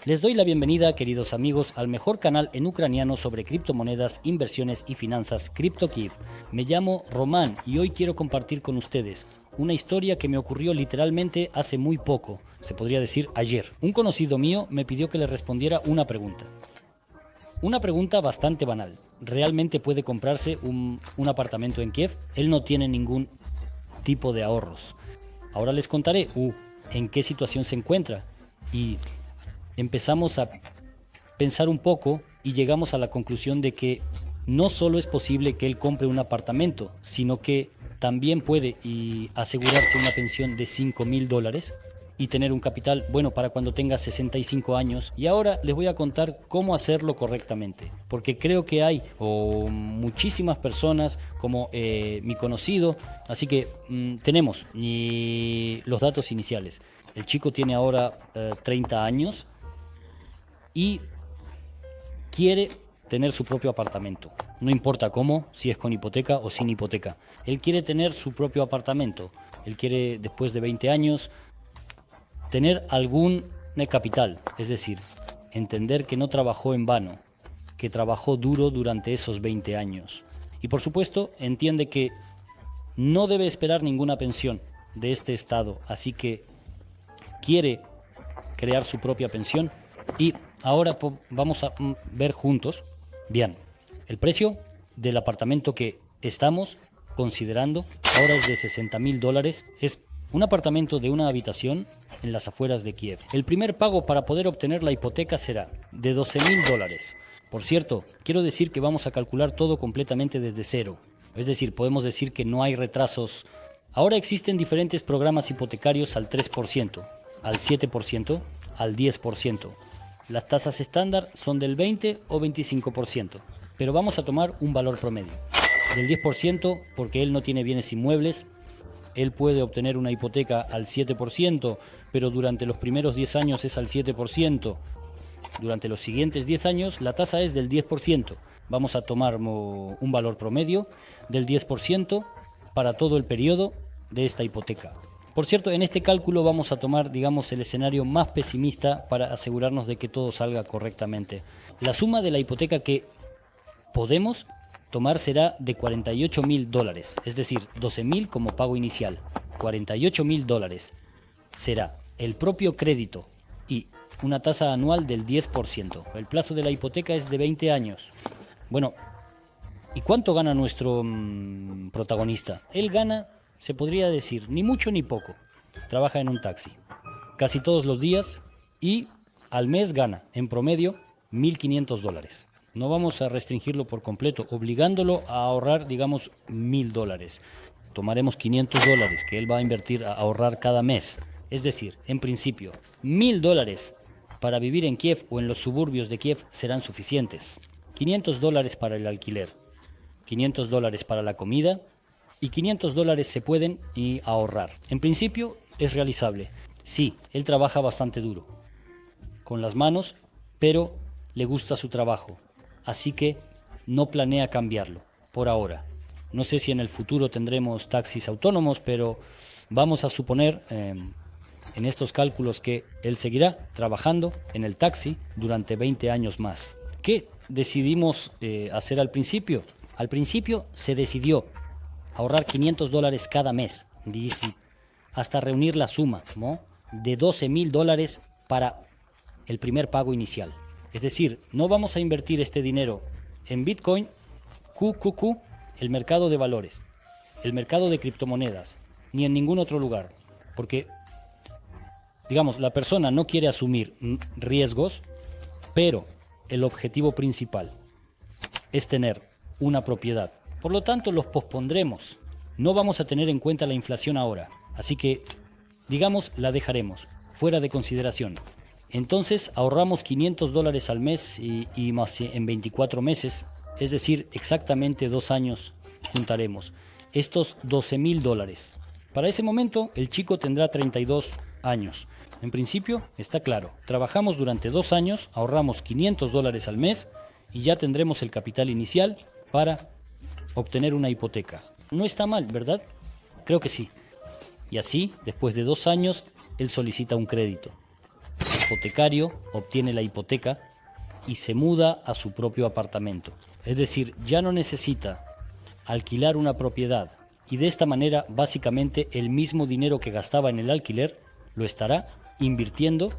Les doy la bienvenida, queridos amigos, al mejor canal en ucraniano sobre criptomonedas, inversiones y finanzas, CryptoKiv. Me llamo Román y hoy quiero compartir con ustedes una historia que me ocurrió literalmente hace muy poco, se podría decir ayer. Un conocido mío me pidió que le respondiera una pregunta. Una pregunta bastante banal. ¿Realmente puede comprarse un apartamento en Kiev? Él no tiene ningún tipo de ahorros. Ahora les contaré en qué situación se encuentra y empezamos a pensar un poco y llegamos a la conclusión de que no solo es posible que él compre un apartamento, sino que también puede asegurarse una pensión de $5,000 y tener un capital bueno para cuando tenga 65 años. Y ahora les voy a contar cómo hacerlo correctamente, porque creo que hay muchísimas personas como mi conocido, así que tenemos los datos iniciales. El chico tiene ahora 30 años y quiere tener su propio apartamento. No importa cómo, si es con hipoteca o sin hipoteca. Él quiere tener su propio apartamento. Él quiere, después de 20 años, tener algún capital. Es decir, entender que no trabajó en vano, que trabajó duro durante esos 20 años. Y por supuesto, entiende que no debe esperar ninguna pensión de este estado. Así que quiere crear su propia pensión. Y ahora vamos a ver juntos, bien, el precio del apartamento que estamos considerando ahora es de $60,000. Es un apartamento de una habitación en las afueras de Kiev. El primer pago para poder obtener la hipoteca será de $12,000. Por cierto, quiero decir que vamos a calcular todo completamente desde cero. Es decir, podemos decir que no hay retrasos. Ahora existen diferentes programas hipotecarios al 3%, al 7%, al 10%. Las tasas estándar son del 20 o 25%, pero vamos a tomar un valor promedio. Del 10% porque él no tiene bienes inmuebles, él puede obtener una hipoteca al 7%, pero durante los primeros 10 años es al 7%. Durante los siguientes 10 años la tasa es del 10%. Vamos a tomar un valor promedio del 10% para todo el periodo de esta hipoteca. Por cierto, en este cálculo vamos a tomar, digamos, el escenario más pesimista para asegurarnos de que todo salga correctamente. La suma de la hipoteca que podemos tomar será de $48,000, es decir, $12,000 como pago inicial. $48,000 será el propio crédito y una tasa anual del 10%. El plazo de la hipoteca es de 20 años. Bueno, ¿y cuánto gana nuestro protagonista? Él gana, se podría decir, ni mucho ni poco. Trabaja en un taxi casi todos los días y al mes gana, en promedio, $1,500. No vamos a restringirlo por completo, obligándolo a ahorrar, digamos, $1,000. Tomaremos $500 que él va a invertir a ahorrar cada mes. Es decir, en principio, $1,000 para vivir en Kiev o en los suburbios de Kiev serán suficientes. $500 para el alquiler, $500 para la comida y $500 se pueden ahorrar. En principio es realizable. Sí, él trabaja bastante duro, con las manos, pero le gusta su trabajo. Así que no planea cambiarlo, por ahora. No sé si en el futuro tendremos taxis autónomos, pero vamos a suponer en estos cálculos que él seguirá trabajando en el taxi durante 20 años más. ¿Qué decidimos hacer al principio? Al principio se decidió ahorrar $500 cada mes, hasta reunir la suma, ¿no?, de $12,000 para el primer pago inicial. Es decir, no vamos a invertir este dinero en Bitcoin, QQQ, el mercado de valores, el mercado de criptomonedas, ni en ningún otro lugar, porque, digamos, la persona no quiere asumir riesgos, pero el objetivo principal es tener una propiedad. Por lo tanto, los pospondremos. No vamos a tener en cuenta la inflación ahora, así que, digamos, la dejaremos fuera de consideración. Entonces ahorramos $500 al mes y más en 24 meses, es decir, exactamente 2 años juntaremos estos $12,000. Para ese momento el chico tendrá 32 años. En principio está claro, trabajamos durante 2 años, ahorramos $500 al mes y ya tendremos el capital inicial para obtener una hipoteca. No está mal, ¿verdad? Creo que sí. Y así, después de 2 años, él solicita un crédito. hipotecario, obtiene la hipoteca y se muda a su propio apartamento. Es decir, ya no necesita alquilar una propiedad y de esta manera básicamente el mismo dinero que gastaba en el alquiler lo estará invirtiendo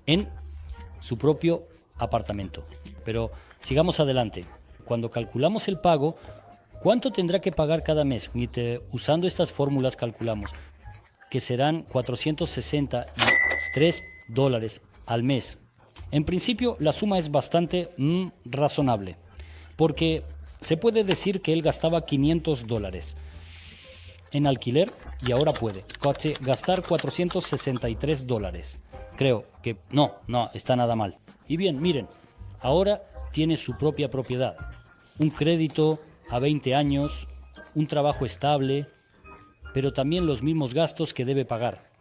en su propio apartamento. Pero sigamos adelante. Cuando calculamos el pago, ¿cuánto tendrá que pagar cada mes? Usando estas fórmulas calculamos que serán $463 al mes. En principio, la suma es bastante razonable, porque se puede decir que él gastaba $500 en alquiler y ahora puede gastar $463. Creo que no está nada mal. Y bien, miren, ahora tiene su propia propiedad, un crédito a 20 años, un trabajo estable, pero también los mismos gastos que debe pagar.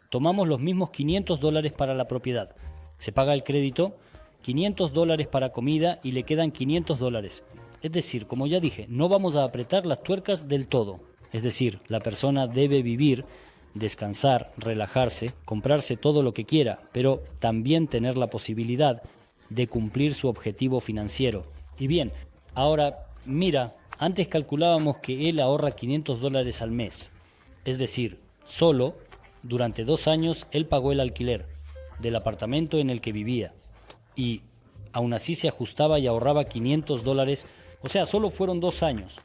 Tomamos los mismos $500 para la propiedad. Se paga el crédito, $500 para comida y le quedan $500. Es decir, como ya dije, no vamos a apretar las tuercas del todo. Es decir, la persona debe vivir, descansar, relajarse, comprarse todo lo que quiera, pero también tener la posibilidad de cumplir su objetivo financiero. Y bien, ahora mira, antes calculábamos que él ahorra $500 al mes. Es decir, solo durante 2 años él pagó el alquiler del apartamento en el que vivía y aún así se ajustaba y ahorraba $500, o sea, solo fueron 2 años.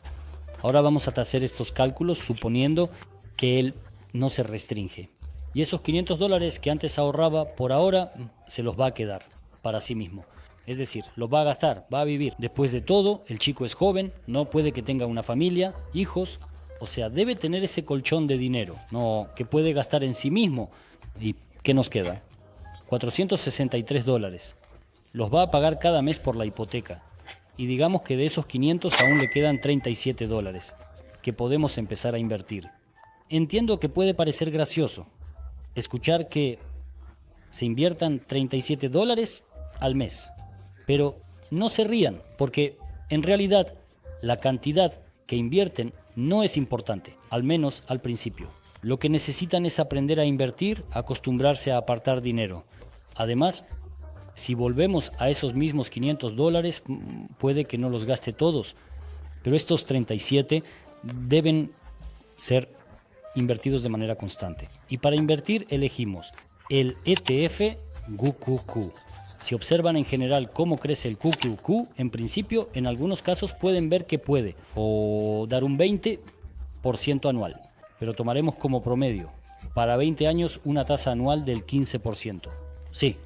Ahora vamos a hacer estos cálculos suponiendo que él no se restringe. Y esos $500 que antes ahorraba, por ahora se los va a quedar para sí mismo. Es decir, los va a gastar, va a vivir. Después de todo, el chico es joven, no puede que tenga una familia, hijos, o sea, debe tener ese colchón de dinero, no que puede gastar en sí mismo. ¿Y qué nos queda? $463. Los va a pagar cada mes por la hipoteca. Y digamos que de esos 500 aún le quedan $37 que podemos empezar a invertir. Entiendo que puede parecer gracioso escuchar que se inviertan $37 al mes, pero no se rían porque en realidad la cantidad que invierten no es importante, al menos al principio. Lo que necesitan es aprender a invertir, acostumbrarse a apartar dinero. Además, si volvemos a esos mismos $500, puede que no los gaste todos, pero estos 37 deben ser invertidos de manera constante. Y para invertir elegimos el ETF QQQ. Si observan en general cómo crece el QQQ, en principio, en algunos casos pueden ver que puede o dar un 20% anual, pero tomaremos como promedio para 20 años una tasa anual del 15%. Sí,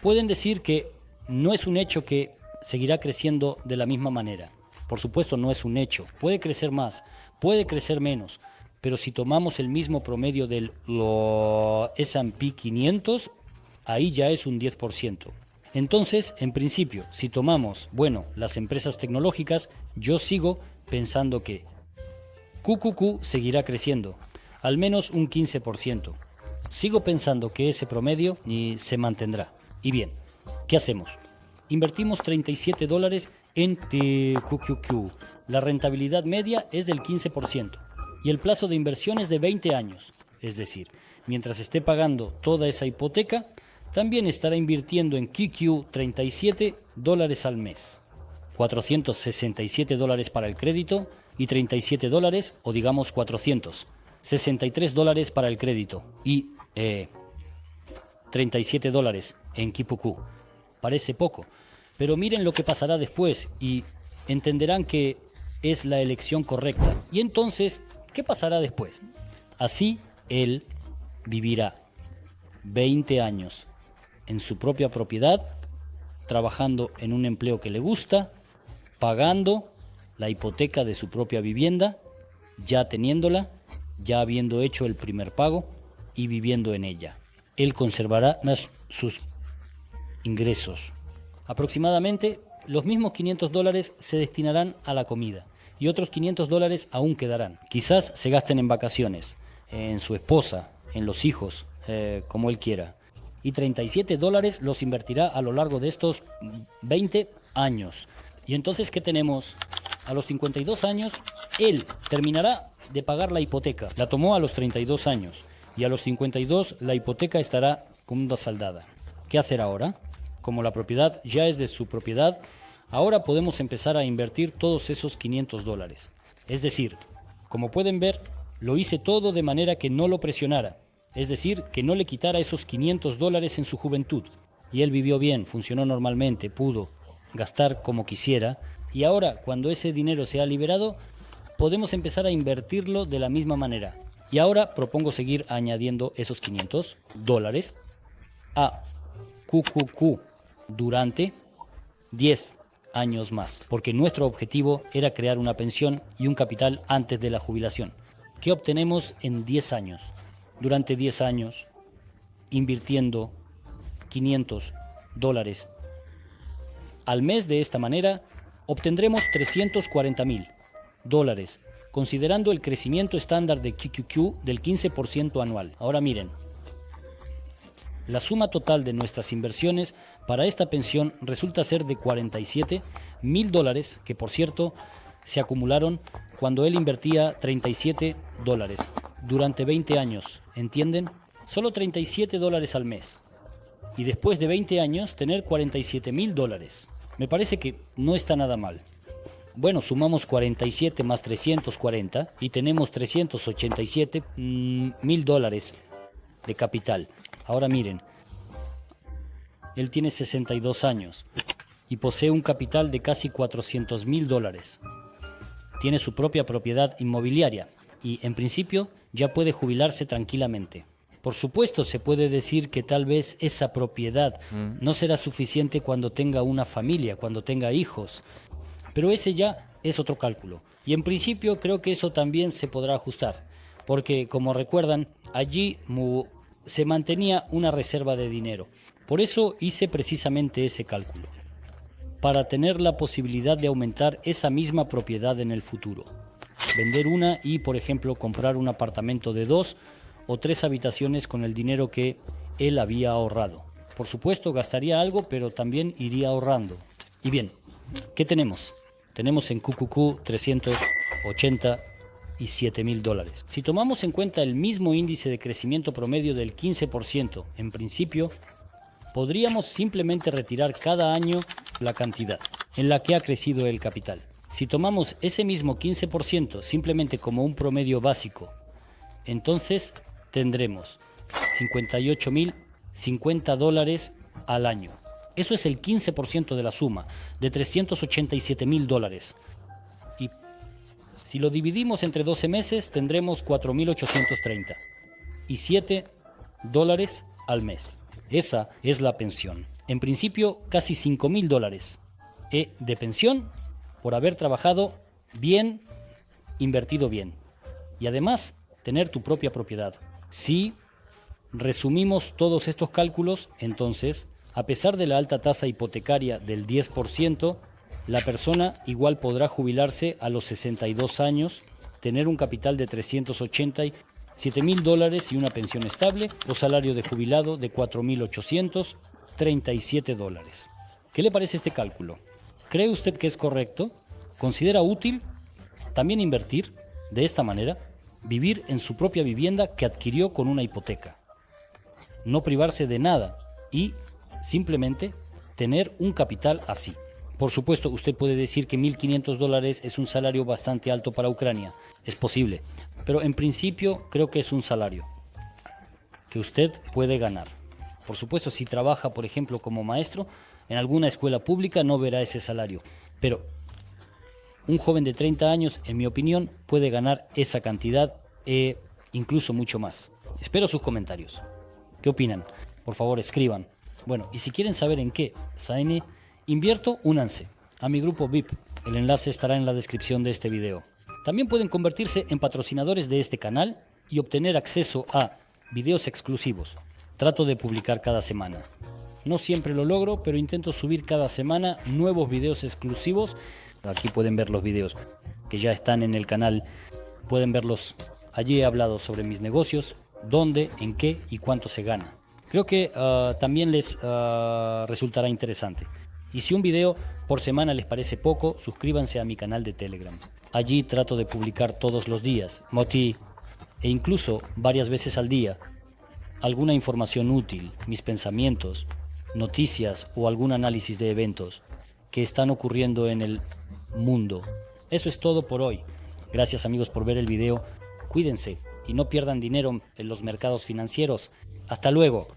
pueden decir que no es un hecho que seguirá creciendo de la misma manera. Por supuesto, no es un hecho. Puede crecer más, puede crecer menos, pero si tomamos el mismo promedio del S&P 500, ahí ya es un 10%. Entonces, en principio, si tomamos, las empresas tecnológicas, yo sigo pensando que QQQ seguirá creciendo, al menos un 15%. Sigo pensando que ese promedio se mantendrá. Y bien, ¿qué hacemos? Invertimos $37 en QQQ. La rentabilidad media es del 15% y el plazo de inversión es de 20 años. Es decir, mientras esté pagando toda esa hipoteca, también estará invirtiendo en QQ $37 al mes. $467 para el crédito y $37, o digamos $463 para el crédito y $37 en QQQ. Parece poco, pero miren lo que pasará después y entenderán que es la elección correcta. Y entonces, ¿qué pasará después? Así él vivirá 20 años en su propia propiedad, trabajando en un empleo que le gusta, pagando la hipoteca de su propia vivienda, ya teniéndola, ya habiendo hecho el primer pago y viviendo en ella. Él conservará sus ingresos. Aproximadamente los mismos $500 se destinarán a la comida y otros $500 aún quedarán. Quizás se gasten en vacaciones, en su esposa, en los hijos, como él quiera. Y $37 los invertirá a lo largo de estos 20 años. Y entonces, ¿qué tenemos? A los 52 años, él terminará de pagar la hipoteca. La tomó a los 32 años y a los 52 la hipoteca estará con una saldada. ¿Qué hacer ahora? Como la propiedad ya es de su propiedad, ahora podemos empezar a invertir todos esos $500. Es decir, como pueden ver, lo hice todo de manera que no lo presionara. Es decir, que no le quitara esos $500 en su juventud. Y él vivió bien, funcionó normalmente, pudo gastar como quisiera. Y ahora, cuando ese dinero se ha liberado, podemos empezar a invertirlo de la misma manera. Y ahora propongo seguir añadiendo esos $500 a QQQ durante 10 años más, porque nuestro objetivo era crear una pensión y un capital antes de la jubilación. ¿Qué obtenemos en 10 años? Durante 10 años, invirtiendo $500 al mes de esta manera, obtendremos $340,000, considerando el crecimiento estándar de QQQ del 15% anual. Ahora miren, la suma total de nuestras inversiones para esta pensión resulta ser de $47,000, que por cierto se acumularon cuando él invertía $37 durante 20 años, ¿entienden? Solo $37 al mes. Y después de 20 años tener $47,000. Me parece que no está nada mal. Bueno, sumamos 47 más 340 y tenemos $387,000 de capital. Ahora miren, él tiene 62 años y posee un capital de casi $400,000. Tiene su propia propiedad inmobiliaria y, en principio, ya puede jubilarse tranquilamente. Por supuesto, se puede decir que tal vez esa propiedad no será suficiente cuando tenga una familia, cuando tenga hijos, pero ese ya es otro cálculo. Y en principio creo que eso también se podrá ajustar, porque como recuerdan, allí se mantenía una reserva de dinero. Por eso hice precisamente ese cálculo, para tener la posibilidad de aumentar esa misma propiedad en el futuro. Vender una y, por ejemplo, comprar un apartamento de 2 o 3 habitaciones con el dinero que él había ahorrado. Por supuesto, gastaría algo, pero también iría ahorrando. Y bien, ¿qué tenemos? Tenemos en QQQ $387,000. Si tomamos en cuenta el mismo índice de crecimiento promedio del 15%, en principio, podríamos simplemente retirar cada año la cantidad en la que ha crecido el capital. Si tomamos ese mismo 15% simplemente como un promedio básico, entonces tendremos $58,050 al año. Eso es el 15% de la suma, de $387,000. Y si lo dividimos entre 12 meses, tendremos 4,830 y $7 al mes. Esa es la pensión. En principio, casi $5,000 de pensión por haber trabajado bien, invertido bien. Y además, tener tu propia propiedad. Si resumimos todos estos cálculos, entonces, a pesar de la alta tasa hipotecaria del 10%, la persona igual podrá jubilarse a los 62 años, tener un capital de $387,000 y una pensión estable, o salario de jubilado de $4,837. ¿Qué le parece este cálculo? ¿Cree usted que es correcto? ¿Considera útil también invertir de esta manera? Vivir en su propia vivienda que adquirió con una hipoteca. No privarse de nada y simplemente tener un capital así. Por supuesto, usted puede decir que $1,500 es un salario bastante alto para Ucrania. Es posible, pero en principio creo que es un salario que usted puede ganar. Por supuesto, si trabaja, por ejemplo, como maestro en alguna escuela pública, no verá ese salario. Pero un joven de 30 años, en mi opinión, puede ganar esa cantidad e incluso mucho más. Espero sus comentarios. ¿Qué opinan? Por favor, escriban. Bueno, y si quieren saber en qué Saini invierto, únanse a mi grupo VIP. El enlace estará en la descripción de este video. También pueden convertirse en patrocinadores de este canal y obtener acceso a videos exclusivos. Trato de publicar cada semana. No siempre lo logro, pero intento subir cada semana nuevos videos exclusivos. Aquí pueden ver los videos que ya están en el canal. Pueden verlos. Allí he hablado sobre mis negocios, dónde, en qué y cuánto se gana. Creo que también les resultará interesante. Y si un video por semana les parece poco, suscríbanse a mi canal de Telegram. Allí trato de publicar todos los días, Moti, e incluso varias veces al día, alguna información útil, mis pensamientos, noticias o algún análisis de eventos que están ocurriendo en el mundo. Eso es todo por hoy. Gracias amigos por ver el video. Cuídense y no pierdan dinero en los mercados financieros. Hasta luego.